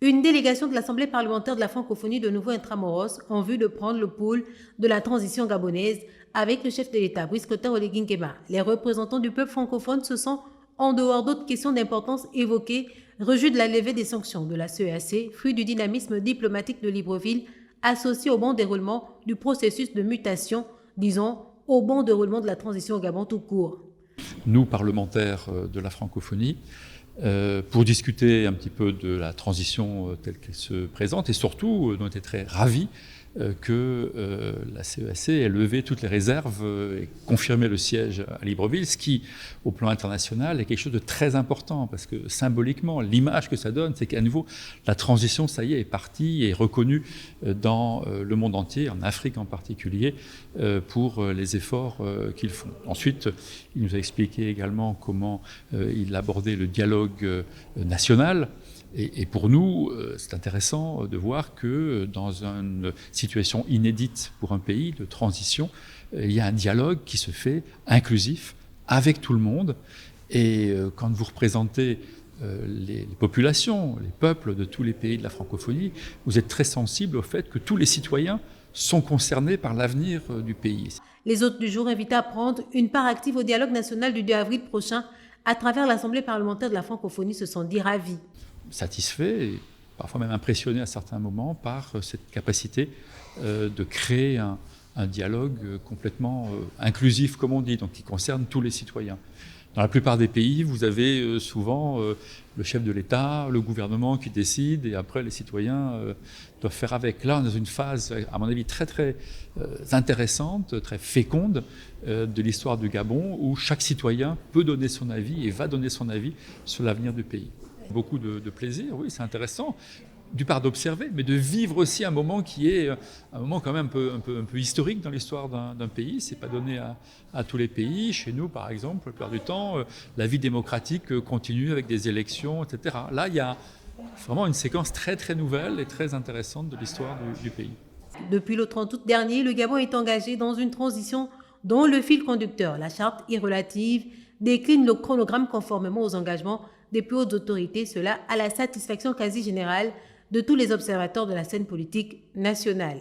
Une délégation de l'Assemblée parlementaire de la francophonie de nouveau intramuros en vue de prendre le pôle de la transition gabonaise avec le chef de l'État, Brice Clotaire Oligui Nguema. Les représentants du peuple francophone se sont, en dehors d'autres questions d'importance évoquées, réjouis de la levée des sanctions de la CEAC, fruit du dynamisme diplomatique de Libreville, associé au bon déroulement du processus de mutation, disons, au bon déroulement de la transition au Gabon tout court. Nous, parlementaires de la francophonie, pour discuter un petit peu de la transition telle qu'elle se présente, et surtout, nous avons été très ravis que la CEAC ait levé toutes les réserves et confirmé le siège à Libreville, ce qui, au plan international, est quelque chose de très important, parce que symboliquement, l'image que ça donne, c'est qu'à nouveau, la transition, ça y est partie et est reconnue dans le monde entier, en Afrique en particulier, pour les efforts qu'ils font. Ensuite, il nous a expliqué également comment il abordait le dialogue national. Et pour nous, c'est intéressant de voir que dans une situation inédite pour un pays de transition, il y a un dialogue qui se fait inclusif avec tout le monde. Et quand vous représentez les populations, les peuples de tous les pays de la francophonie, vous êtes très sensible au fait que tous les citoyens sont concernés par l'avenir du pays. Les hôtes du jour invités à prendre une part active au dialogue national du 2 avril prochain à travers l'Assemblée parlementaire de la francophonie se sont dit ravis. Satisfait et parfois même impressionné à certains moments par cette capacité de créer un dialogue complètement inclusif, comme on dit, donc qui concerne tous les citoyens. Dans la plupart des pays, vous avez souvent le chef de l'État, le gouvernement qui décide, et après les citoyens doivent faire avec. Là, on est dans une phase, à mon avis, très très intéressante, très féconde de l'histoire du Gabon, où chaque citoyen peut donner son avis et va donner son avis sur l'avenir du pays. Beaucoup de plaisir, oui, c'est intéressant, du part d'observer, mais de vivre aussi un moment qui est un moment quand même un peu historique dans l'histoire d'un pays. C'est pas donné à tous les pays. Chez nous, par exemple, la plupart du temps, la vie démocratique continue avec des élections, etc. Là, il y a vraiment une séquence très très nouvelle et très intéressante de l'histoire du pays. Depuis le 30 août dernier, le Gabon est engagé dans une transition dont le fil conducteur, la charte irrelative, décline le chronogramme conformément aux engagements des plus hautes autorités, cela à la satisfaction quasi générale de tous les observateurs de la scène politique nationale.